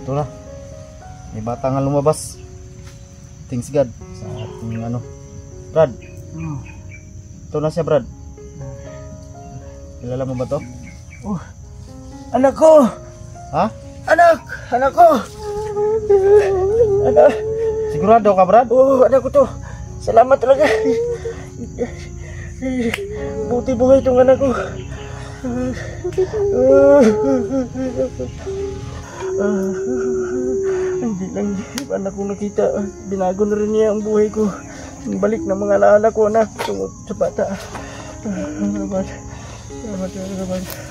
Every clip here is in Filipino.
Ito na. May bata nga lumabas. Thanks God sa ating ano. Brad. Ito na siya, Brad. Kilala mo ba to? Oh. Anak ko. Ha? Anak ko. Anak. Sigurado ka, Brad? Oh, anak ko to. Salamat talaga. Buti buhay itong anak ko. Hindi lang anak ko nakita. Binago na rin niya ang buhay ko. Balik ng mga alaala ko, anak. Tungod sa bata. Salamat,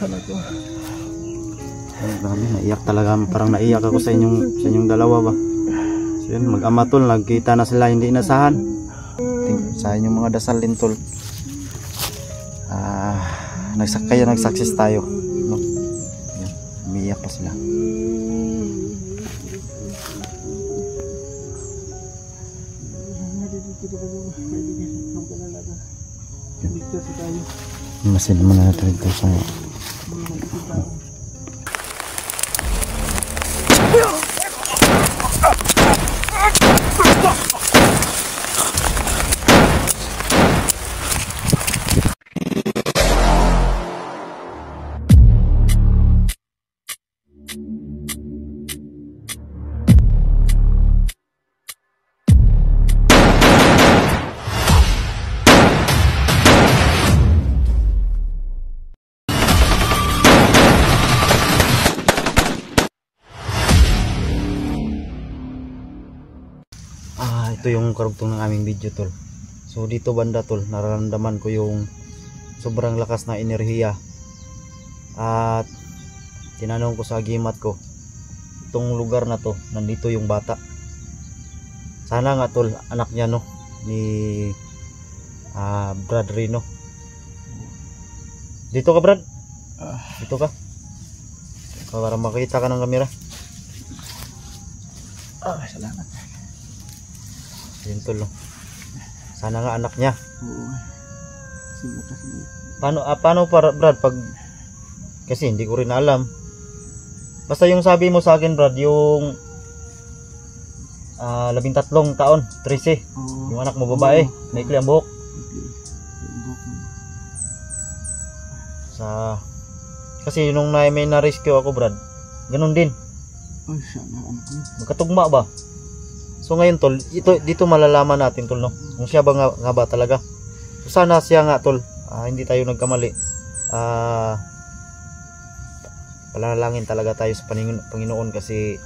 anak ko. Ay, grabe, naiyak talaga. Parang naiyak ako sa inyong dalawa ba. So yun, mag-ama tol, nagkita na sila hindi inasahan. Sa inyong mga dasal din tol. Nag-success tayo, no? Yan, umiiyak pa sila. Masin mo na natin ito sa ito yung karugtong ng aming video tol. So dito banda tol, nararamdaman ko yung sobrang lakas na enerhiya. At tinanong ko sa agimat ko, itong lugar na to, nandito yung bata. Sana nga tol, anak niya no, ni Brad Rino. Dito ka, Brad? Dito ka. Para makita ka ng kamera. Salamat. Yun tol, no? Sana nga anak niya. Oo. Paano para Brad pag kasi hindi ko rin alam. Basta yung sabi mo sa akin Brad, yung 13 taon, 13. Yung anak mo babae, maikli ang buhok. Kasi nung may na-rescue ako Brad, ganun din. Ay, sana anak mo. Magkatugma ba? So ngayon tol, dito malalaman natin tol no, kung siya ba nga ba talaga. So, sana siya nga tol, hindi tayo nagkamali. Palalangin talaga tayo sa Panginoon kasi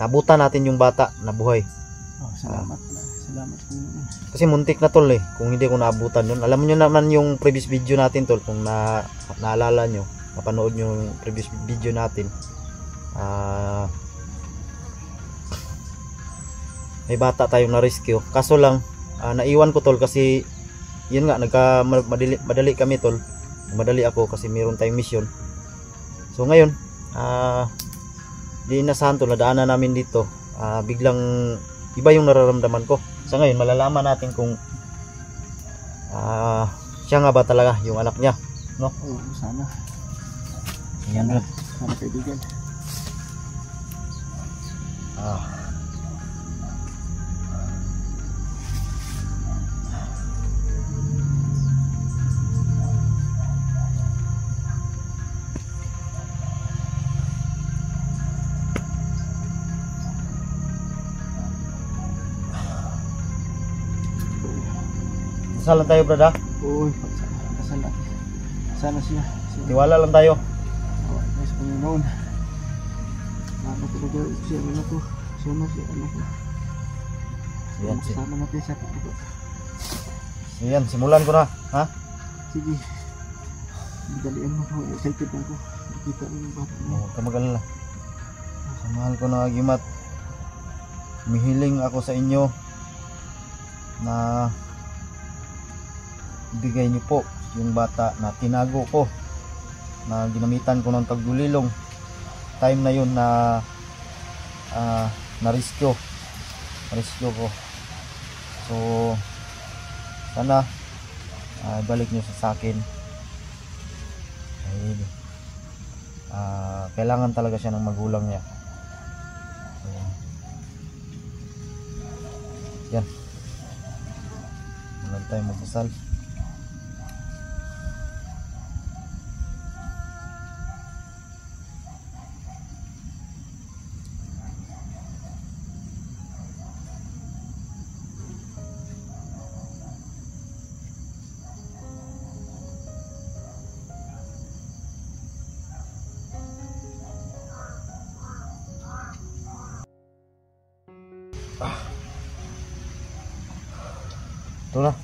nabutan natin yung bata na buhay. Salamat Panginoon. Kasi muntik na tol eh, kung hindi ko naabutan yun. Alam niyo naman yung previous video natin tol, kung naalala nyo, napanood nyo yung previous video natin. May bata tayong na-rescue. Kaso lang, naiwan ko tol kasi yun nga, madali kami tol. Madali ako kasi meron tayong mission. So ngayon, di inasahan tol, nadaanan namin dito. Biglang iba yung nararamdaman ko. Sa ngayon, malalaman natin kung siya nga ba talaga yung anak niya. No? Oo, sana. Ayan na. Sana kaibigan. Dasal lang tayo brad ha. Oo, sana siya. Tiwala lang tayo. Sa Panginoon. Salamat talaga siya anak ko. Sana siya anak ko. Sama natin sa pagkakas. Ayan, simulan ko na. Ha? Sige. Bidalian mo ako. Excited ako. Nakita mo yung bata mo. Huwag ka mag-alala. Sa mahal ko na agimat, humihiling ako sa inyo na ibigay niyo po yung bata na tinago ko, na ginamitan ko ng tagdulilong time na yun na na-rescue ko. So sana balik niyo sa akin. Kailangan talaga siya ng magulang niya. Yan. Meron tayong magdasal. Ito na.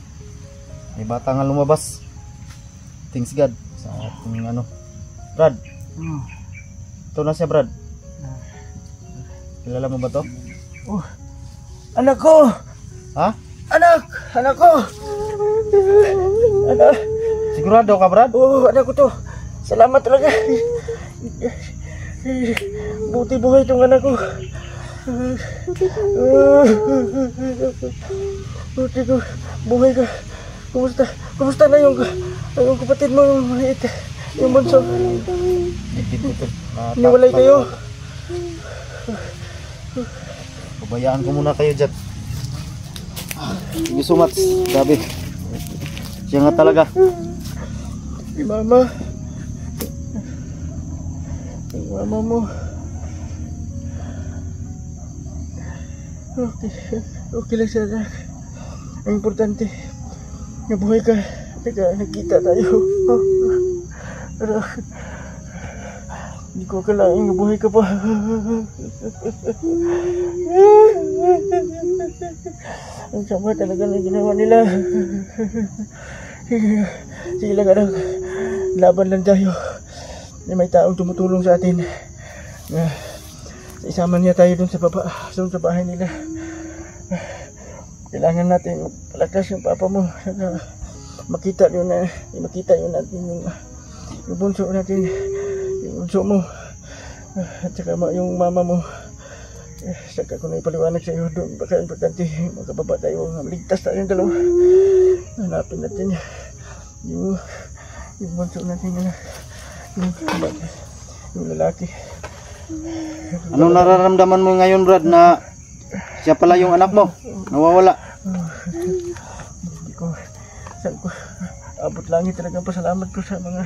May bata nga lumabas. Thanks God sa ating ano. Brad. Ito na siya, Brad. Kilala mo ba to? Oh. Anak ko. Ha? Anak ko. Anak. Sigurado ka, Brad? Oh, anak ko to. Salamat talaga. Buti buhay itong anak ko. Buti ko, buhay ka. Kumusta na yung kapatid mo, yung maliit, yung bunso? Niwalay kayo? Pabayaan ko muna kayo dyan. Thank you so much. Grabe. Siya nga talaga. Si mama. Yung mama mo. Okay lang siya, anak. Ang importante, nabuhay ka. Nagkita tayo. Hindi ko akalain nabuhay ka pa. Ang sama talaga ng ginawa nila. Sige lang, anak. Laban lang tayo. May taong tumutulong sa atin. Isama niya tayo dun sa baba, dun sa bahay nila. Kailangan natin palakas yung papa mo. Makita yun natin yung bunso natin, yung bunso mo, at saka yung mama mo. Saka ko na ipaliwanag sa iyo doon. Baka importante makababa tayo, maligtas tayo yung dalawa. Hanapin natin yung bunso natin, yung lalaki. Anong nararamdaman mo ngayon, Brad, na siya pala yung anak mo? Nawawala. Hindi ko, saan ko, abot langit talaga pasalamat ko sa mga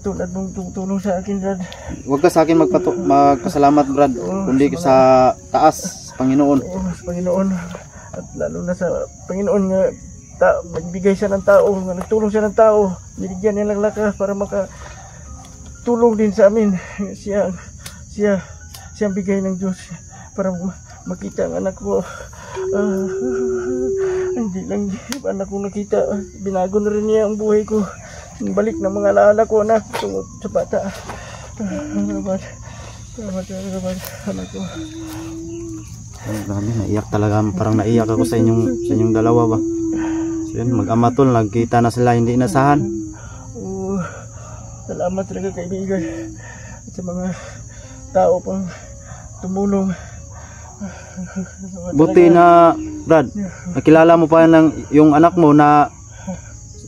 tulad mong tumutulong sa akin, Brad. Huwag ka sa akin magpasalamat, Brad, kundi sa taas, sa Panginoon. Oo, sa Panginoon. At lalo na sa Panginoon nga, magbigay siya ng tao, nga nagtulong siya ng tao, binigyan niya ng lakas para makatulong din sa amin. Siya ang bigay ng Diyos para makita ang anak ko. Hindi lang anak ko nakita, binago na rin niya ang buhay ko. Balik ng mga alaala ko, anak, tungod sa bata. Salamat, anak ko. Grabe, naiyak talaga, parang naiyak ako sa inyong dalawa ba. So yun, mag-ama tol, nagkita na sila, hindi inasahan. Salamat talaga, kaibigan, at sa mga tao pang tumulong. Buti na, Brad, nakilala mo pa yung anak mo na,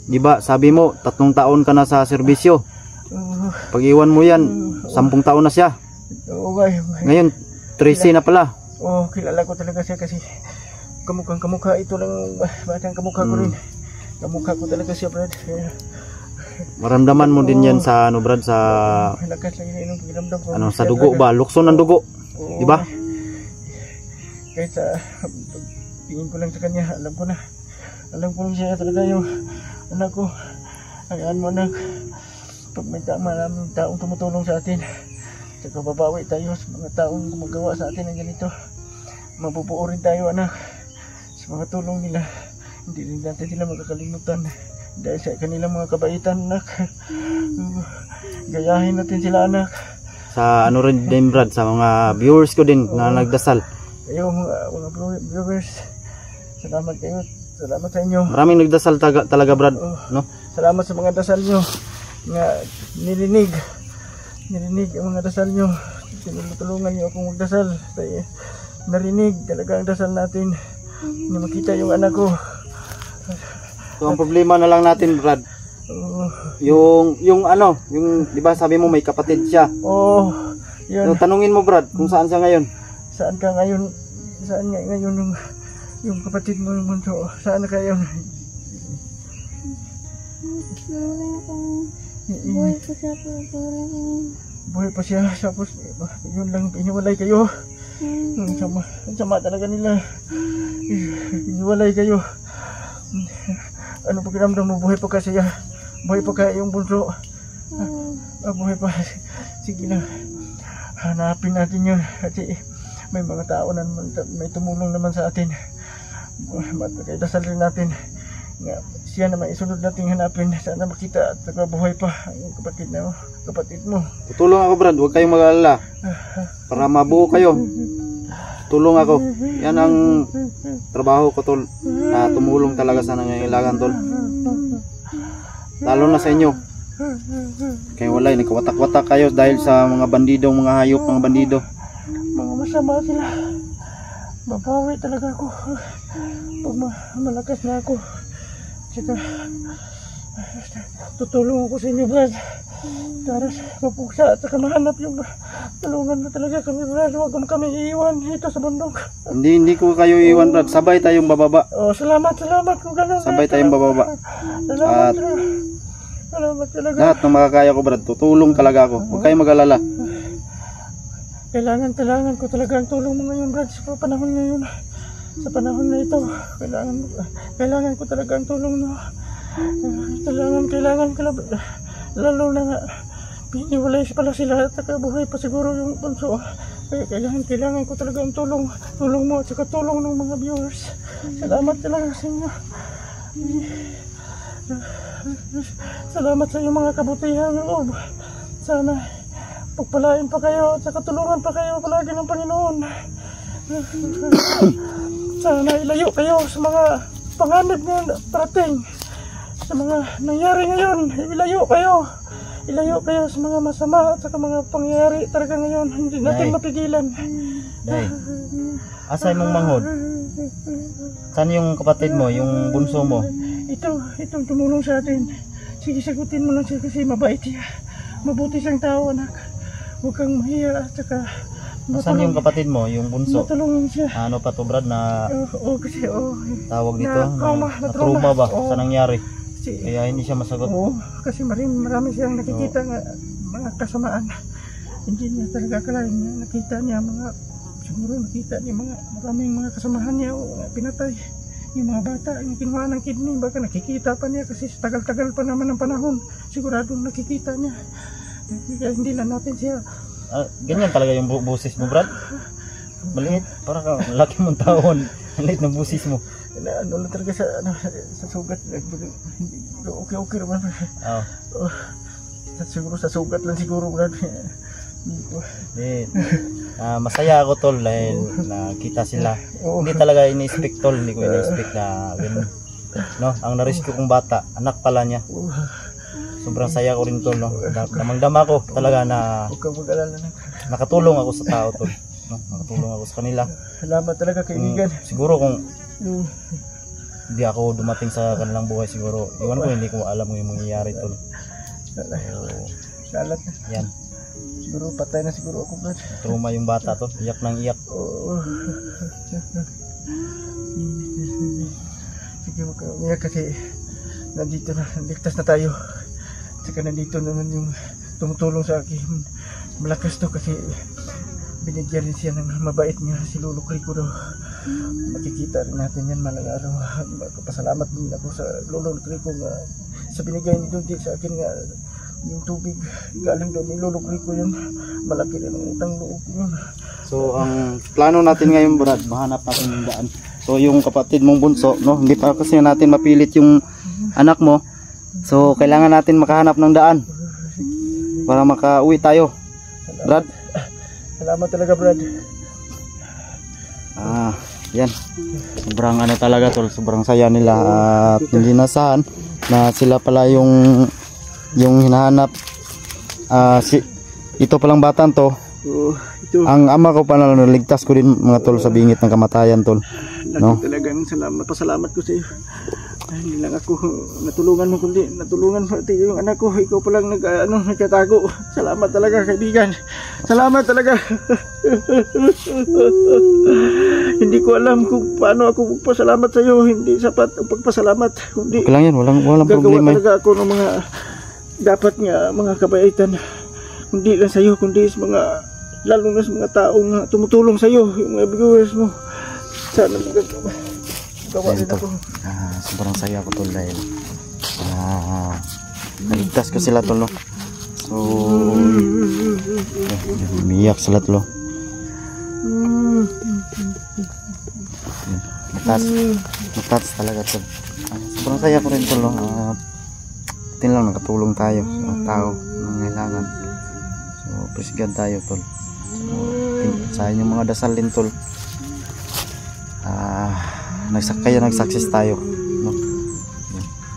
di ba, sabi mo 3 taon ka na sa serbisyo. Pag iwan mo yan, 10 taon na siya. Ngayon 13 na pala. Kilala ko talaga siya kasi kamukha ito lang, batang kamukha ko rin. Kamukha ko talaga siya, Brad. Maramdaman mo din yan sa ano, Brad, sa sa dugo ba, lukso ng dugo, di ba? Kahit sa tingin ko lang sa kanya, alam ko lang siya talaga yung anak ko. Hayaan mo, anak, pag may maraming taong tumutulong sa atin, saka babawi tayo sa mga taong gumagawa sa atin ng ganito. Mabubuo rin tayo, anak, sa mga tulong nila. Hindi rin natin sila makakalimutan dahil sa kanilang mga kabaitan, anak. Gayahin natin sila, anak. Sa ano rin din, Brad, sa mga viewers ko din na nagdasal. Kayo mga viewers, salamat kayo. Salamat sa inyo. Maraming nagdasal talaga, Brad, no? Salamat sa mga dasal nyo nga nirinig ang mga dasal nyo. Tinutulungan nyo akong magdasal. Narinig talaga ang dasal natin na makita yung anak ko. So ang problema na lang natin, Brad, yung di ba sabi mo may kapatid siya? Yun. So, tanungin mo, Brad, kung saan siya ngayon. Saan ka ngayon? Saan nga ngayon yung yung kapatid mo yung bunso. Saan na kayo? Buhay pa siya po. Buhay pa siya. Tapos yun lang, iniwalay kayo. Ang sama talaga nila. Iniwalay kayo. Ano pakiramdam mo? Buhay pa ka siya. Buhay pa ka yung bunso. Buhay pa. Sige na. Hanapin natin yun. Kasi may mga tao na may tumulong naman sa atin. Kaya dasal rin natin. Siya naman isunod natin hanapin. Sana makita at buhay pa ang kapatid mo. Tutulong ako, Brad. Huwag kayong mag-alala. Para mabuo kayo. Tulong ako. Yan ang trabaho ko, tol. Na tumulong talaga sa nangangailangan, tol. Lalo na sa inyo. Kaya wala, nagkawatak-watak kayo dahil sa mga bandido, mga hayop, mga bandido. Mga masama sila. Babawi talaga ako. Pag malakas na ako. Tsaka tutulong ako sa inyo, Brad. Para mapuksa at saka mahanap yung tulungan mo talaga kami, Brad. Huwag mo kami iiwan dito sa bundok. Hindi ko kayo iiwan, Brad. Sabay tayong bababa. Salamat kung gano'n. Sabay tayong bababa. Salamat talaga. Lahat ng makakaya ko, Brad. Tutulong talaga ako. Huwag kayong mag-alala. Kailangan ko talaga ang tulong mo ngayon, Brad. Sa panahon ngayon. Sa panahon na ito. Kailangan ko talaga ang tulong mo. Kailangan ko lalo na nga piniwalay pala sila at buhay pa siguro yung bunso. Kailangan ko talaga ang tulong mo at saka tulong ng mga viewers. Salamat talaga sa inyo. Salamat sa iyong mga kabutihan ng loob. Sana pagpalain pa kayo at saka tulungan pa kayo palagi ng Panginoon. Sana ilayo kayo sa mga panganib na parating. Sa mga nangyari ngayon, ilayo kayo sa mga masama at sa mga pangyayari talaga ngayon. Hindi natin mapigilan. Day, asay mong manghod? Saan yung kapatid mo, yung bunso mo? Itong tumulong sa atin. Sige, sagutin mo lang siya kasi mabait siya. Mabuti siyang tao, anak. Huwag kang mahiya at saka saan yung kapatid mo, yung bunso? matulungan siya. Ano pa to, Brad, na Kasi tawag dito? Na-trauma ba Oo. sa nangyari? Kasi, Kaya hindi siya masagot. kasi marami siyang nakikita nga mga kasamaan. Hindi niya talaga akalain na siguro nakita niya maraming mga kasamahan niya pinatay. Yung mga bata, yung kinuha ng kidney, baka nakikita pa niya kasi tagal-tagal pa naman ang panahon. Siguradong nakikita niya. Kaya hindi lang natin siya. Ganyan talaga yung busis mo, Brad? Maliit, parang laki mong taon. Maliit ng busis mo. Ano lang talaga sa sugat. Okay naman. Siguro sa sugat lang siguro, Brad. Masaya ako, tol, dahil nakita sila. Hindi talaga ini-expect, tol. Hindi ko ini-expect na ganun. No? Ang na-rescue kong bata, anak pala niya. Sobrang saya ko rin, tol. No? Damang-dama ko talaga na Huwag kang mag-alala na. nakatulong ako sa tao, tol. No? Nakatulong ako sa kanila. Salamat talaga, kaibigan. Siguro kung hindi ako dumating sa kanilang buhay, siguro iwan ko, hindi ko alam yung mangyayari, tol. Salat na. Yan, Siguro patay na siguro ako, Brad. trauma yung bata, tol. Iyak nang iyak. Sige, huwag kang umiyak kasi nandito na, ligtas na tayo. Saka nandito naman yung tumutulong sa akin. Malakas to kasi binigyan rin siya ng mabait niya, si Lolo Crico daw. Makikita rin natin yan malang araw. Pasalamat din ako sa Lolo Crico nga sa binigay ni Dodi sa akin nga yung tubig galing doon ni Lolo Crico yun. Malaki rin ang utang loob yun. So ang plano natin ngayon, Brad, mahanap natin yung daan. So yung kapatid mong bunso, no, hindi pa kasi natin mapilit yung anak mo. So kailangan natin makahanap ng daan para makauwi tayo, Brad. Salamat talaga, Brad. Yan. Sobrang ano talaga, tol, sobrang saya nila at hindi nasahan na sila pala yung hinahanap. Ito palang batang to. Ito. Ang ama ko pa na ligtas ko din, mga tol, sa bingit ng kamatayan, tol. No? Talagang pasalamat ko sa iyo. Hindi lang ako natulungan mo, kundi natulungan mo yung anak ko. Ikaw palang nagkatago. Salamat talaga, kaibigan. Salamat talaga. Hindi ko alam kung paano ako magpasalamat sa iyo. Hindi sapat ang pagpasalamat. Kundi Okay lang yan, walang gagawa problema. talaga ako ng mga dapat nga mga kabaitan. Hindi lang sa iyo, kundi sa mga, lalo na sa mga taong tumutulong sa iyo, yung mga viewers mo. Sana magawa rin ako. Sobrang saya ko tol dahil naligtas ko sila tol, no? So umiyak sila tol, no? Matats talaga tol. Sobrang saya ko rin tol, no? Buti lang nakatulong tayo sa mga tao na nangailangan. So praise God tayo tol. So sa inyong mga dasal din tol, nag-success tayo, no?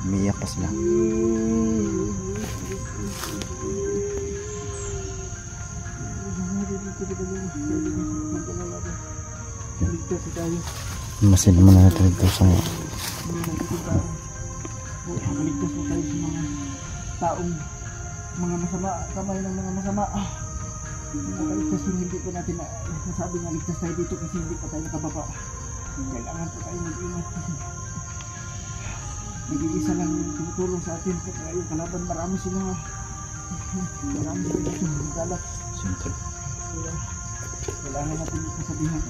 Umiiyak pa sila. Masin naman natin ito sa Maligtas mo tayo sa mga taong mga masama, kamay ng mga masama. Makaligtas yung hindi po natin nasabi na ligtas tayo dito kasi hindi pa tayo nakababa. Kailangan po tayo mag-ingat kasi nag-iisa lang yung tumutulong sa atin. Kaya yung kalaban marami sila dito. Galat. Kailangan natin ito sabihin.